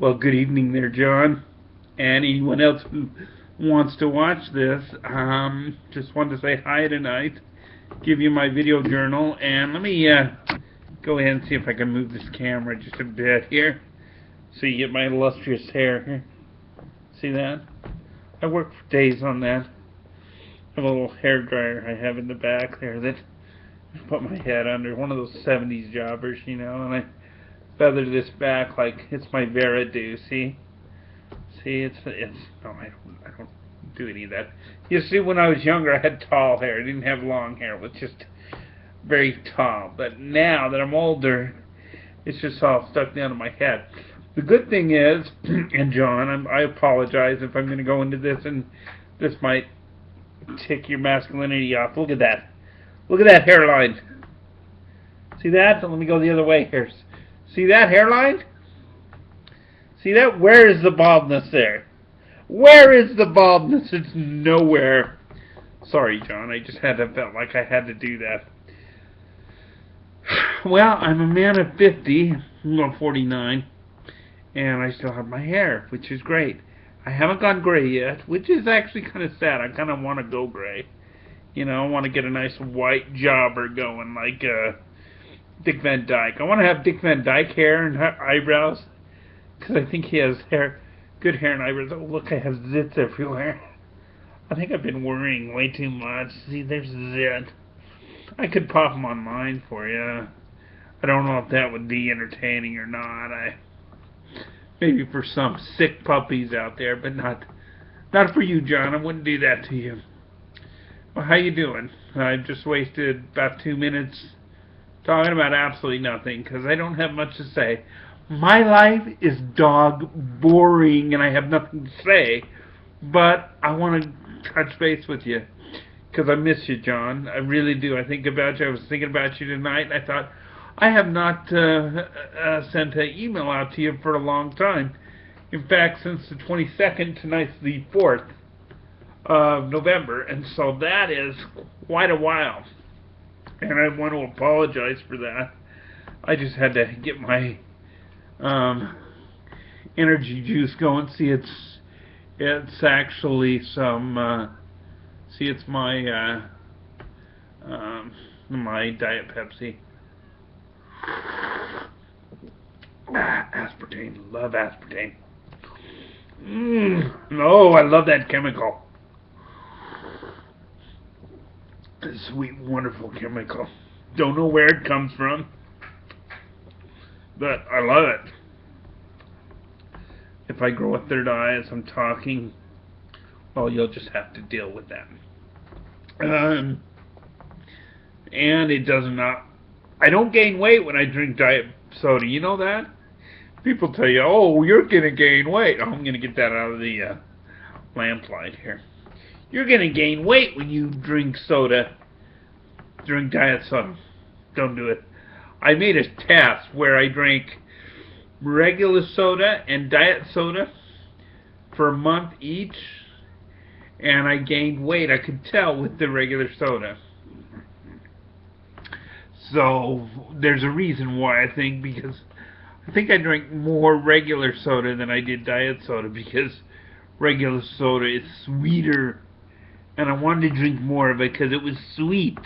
Well, good evening there, John. And anyone else who wants to watch this, just wanted to say hi tonight, give you my video journal, and let me go ahead and see if I can move this camera just a bit here so you get my illustrious hair here. See that? I worked for days on that. I have a little hair dryer I have in the back there that I put my head under, one of those 70s jobbers, you know, and I feather this back like it's my Vera do. See, it's no, I don't do any of that. You see, when I was younger, I had tall hair. I didn't have long hair. It was just very tall. But now that I'm older, it's just all stuck down to my head. The good thing is, and John, I apologize if I'm going to go into this, and this might tick your masculinity off. Look at that. Look at that hairline. See that? Let me go the other way here. See that hairline? See that? Where is the baldness there? Where is the baldness? It's nowhere. Sorry, John. I just felt like I had to do that. Well, I'm a man of 50, well, 49, and I still have my hair, which is great. I haven't gone gray yet, which is actually kind of sad. I kind of want to go gray. You know, I want to get a nice white jobber going, like Dick Van Dyke. I want to have Dick Van Dyke hair and eyebrows, because I think he has good hair and eyebrows. Oh, look, I have zits everywhere. I think I've been worrying way too much. See, there's zit. I could pop them on mine for you. I don't know if that would be entertaining or not. Maybe for some sick puppies out there, but not for you, John. I wouldn't do that to you. Well, how you doing? I've just wasted about 2 minutes talking about absolutely nothing because I don't have much to say. My life is dog boring and I have nothing to say, but I want to touch base with you because I miss you, John. I really do. I think about you. I was thinking about you tonight, and I thought, I have not sent an email out to you for a long time. In fact, since the 22nd, tonight's the 4th of November, and so that is quite a while. And I want to apologize for that. I just had to get my energy juice going. See, it's actually some. See, it's my my Diet Pepsi. Aspartame, love aspartame. Oh, I love that chemical. Sweet, wonderful chemical. Don't know where it comes from, but I love it. If I grow a third eye as I'm talking, well, you'll just have to deal with that. And it does not. I don't gain weight when I drink diet soda. You know that? People tell you, oh, you're going to gain weight. Oh, I'm going to get that out of the lamplight here. You're going to gain weight when you drink soda, drink diet soda. Don't do it. I made a test where I drank regular soda and diet soda for a month each, and I gained weight. I could tell with the regular soda. So there's a reason why, I think, because I think I drank more regular soda than I did diet soda, because regular soda is sweeter, and I wanted to drink more of it because it was sweet.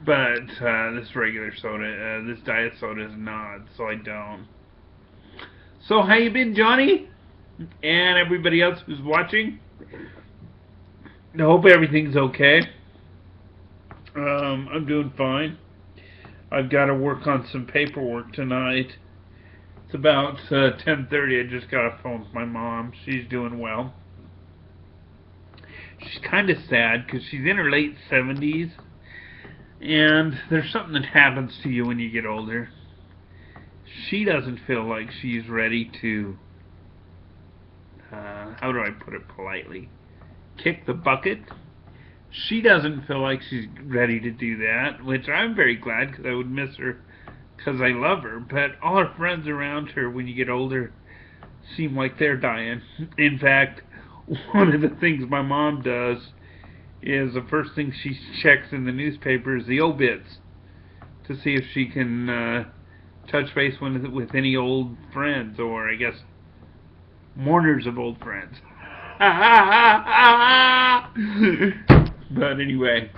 But this regular soda, this diet soda is not, so I don't. So how you been, Johnny? And everybody else who's watching? I hope everything's okay. I'm doing fine. I've got to work on some paperwork tonight. It's about 10:30. I just got a phone with my mom. She's doing well. She's kind of sad because she's in her late 70s, and there's something that happens to you when you get older. She doesn't feel like she's ready to, how do I put it politely, kick the bucket. She doesn't feel like she's ready to do that, which I'm very glad because I would miss her because I love her. But all her friends around her when you get older seem like they're dying. In fact, one of the things my mom does is the first thing she checks in the newspaper is the obits to see if she can touch base with any old friends, or I guess mourners of old friends. But anyway,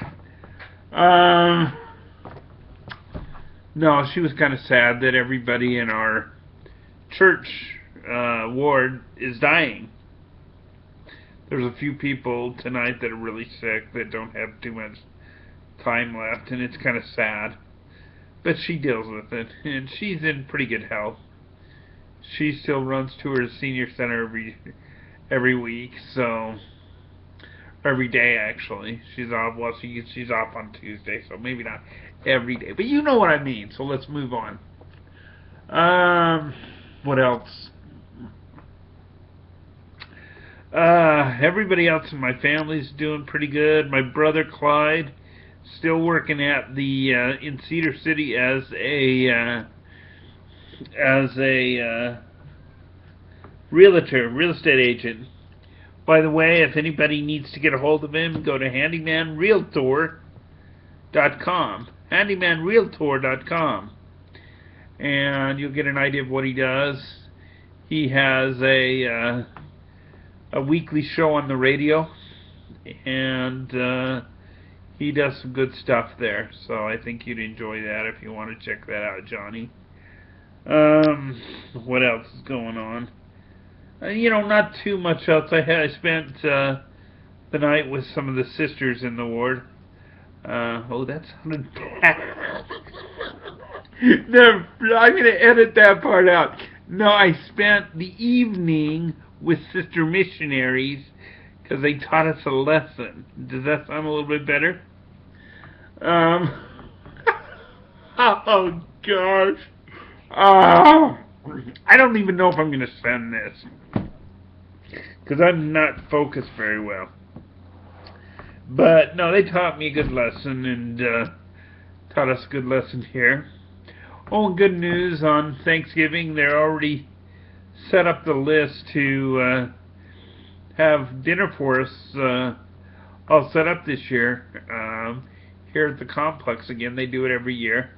no, she was kind of sad that everybody in our church ward is dying. There's a few people tonight that are really sick that don't have too much time left, and it's kind of sad. But she deals with it, and she's in pretty good health. She still runs to her senior center every week, so every day actually. She's off. Well, she's off on Tuesday, so maybe not every day, but you know what I mean. So let's move on. What else? Everybody else in my family's doing pretty good. My brother Clyde still working at the in Cedar City as a realtor, real estate agent. By the way, if anybody needs to get a hold of him, go to handymanrealtor.com. handymanrealtor.com, and you'll get an idea of what he does. He has a weekly show on the radio, and he does some good stuff there, so I think you'd enjoy that if you want to check that out, Johnny. What else is going on? Not too much else. I spent the night with some of the sisters in the ward. Oh, that sounded bad. No, I'm going to edit that part out. No, I spent the evening with sister missionaries because they taught us a lesson. Does that sound a little bit better? Oh, gosh. I don't even know if I'm going to send this because I'm not focused very well. But, no, they taught me a good lesson and taught us a good lesson here. Oh, and good news on Thanksgiving. They're already set up the list to have dinner for us all set up this year here at the complex. Again, they do it every year.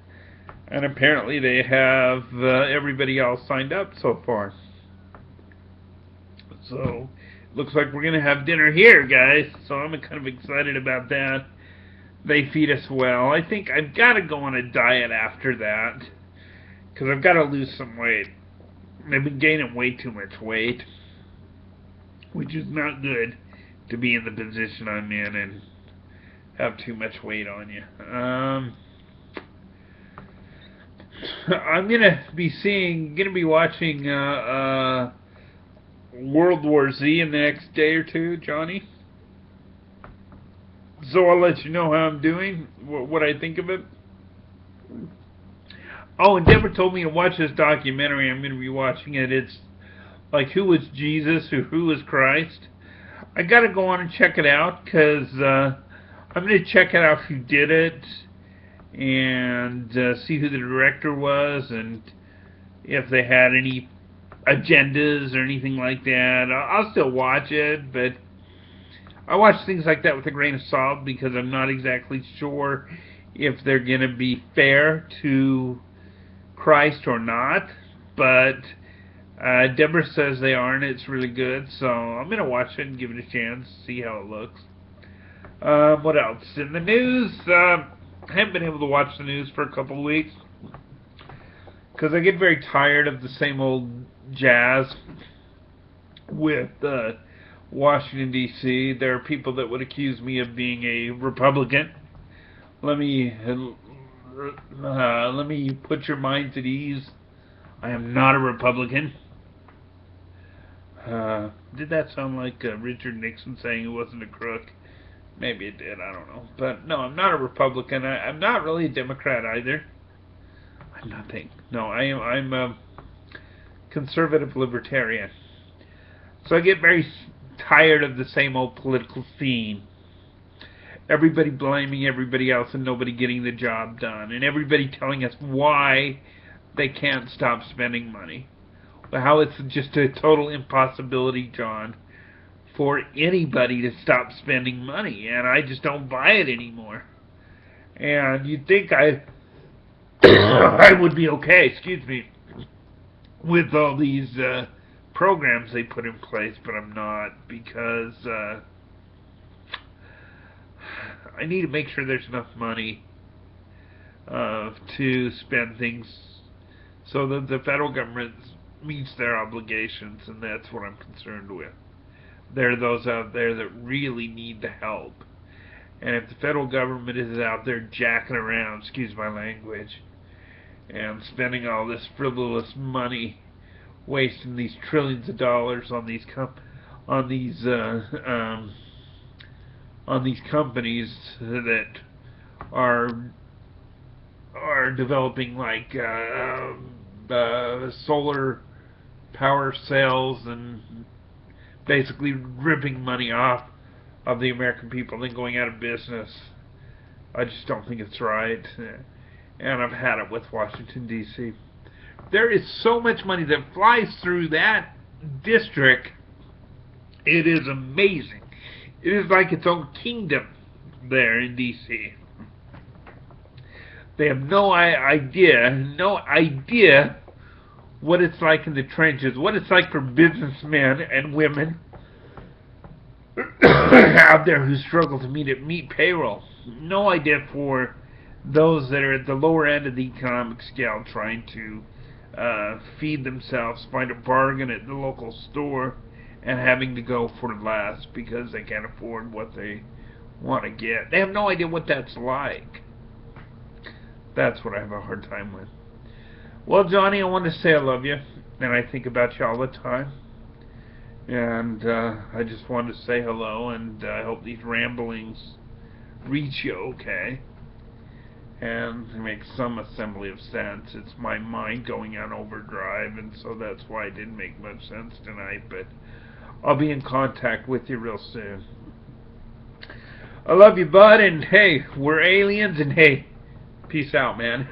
And apparently they have everybody all signed up so far. So, looks like we're going to have dinner here, guys. So I'm kind of excited about that. They feed us well. I think I've got to go on a diet after that, because I've got to lose some weight. I've been gaining way too much weight, which is not good to be in the position I'm in and have too much weight on you. I'm gonna be watching World War Z in the next day or two, Johnny. So I'll let you know how I'm doing, what I think of it. Oh, and Deborah told me to watch this documentary. I'm going to be watching it. It's like, who was Jesus or who was Christ? I got to go on and check it out, because I'm going to check out who did it and see who the director was and if they had any agendas or anything like that. I'll still watch it, but I watch things like that with a grain of salt, because I'm not exactly sure if they're going to be fair to Christ or not, but Deborah says they are, and it's really good, so I'm going to watch it and give it a chance, see how it looks. What else? In the news, I haven't been able to watch the news for a couple of weeks, because I get very tired of the same old jazz with Washington, D.C. There are people that would accuse me of being a Republican. Let me put your minds at ease. I am not a Republican. Did that sound like Richard Nixon saying he wasn't a crook? Maybe it did, I don't know. But no, I'm not a Republican. I'm not really a Democrat either. I'm nothing. No, I'm a conservative libertarian. So I get very tired of the same old political scene. Everybody blaming everybody else and nobody getting the job done. And everybody telling us why they can't stop spending money. How it's just a total impossibility, John, for anybody to stop spending money. And I just don't buy it anymore. And you'd think I would be okay, excuse me, with all these programs they put in place, but I'm not, because I need to make sure there's enough money to spend things so that the federal government meets their obligations, and that's what I'm concerned with. There are those out there that really need the help. And if the federal government is out there jacking around, excuse my language, and spending all this frivolous money, wasting these trillions of dollars on these on these companies that are developing like solar power cells and basically ripping money off of the American people and going out of business. I just don't think it's right. And I've had it with Washington, D.C. There is so much money that flies through that district. It is amazing. It is like its own kingdom there in D.C. They have no idea what it's like in the trenches, what it's like for businessmen and women out there who struggle to meet payroll. No idea for those that are at the lower end of the economic scale trying to feed themselves, find a bargain at the local store, and having to go for less because they can't afford what they want to get. They have no idea what that's like. That's what I have a hard time with. Well, Johnny, I want to say I love you, and I think about you all the time. And I just wanted to say hello, and I hope these ramblings reach you okay and make some assembly of sense. It's my mind going on overdrive, and so that's why it didn't make much sense tonight, but I'll be in contact with you real soon. I love you, bud, and hey, we're aliens, and hey, peace out, man.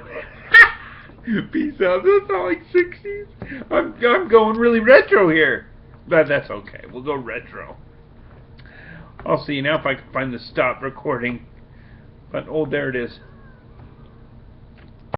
Peace out. That's all like 60s. I'm going really retro here. But that's okay. We'll go retro. I'll see you now if I can find the stop recording. But, oh, there it is.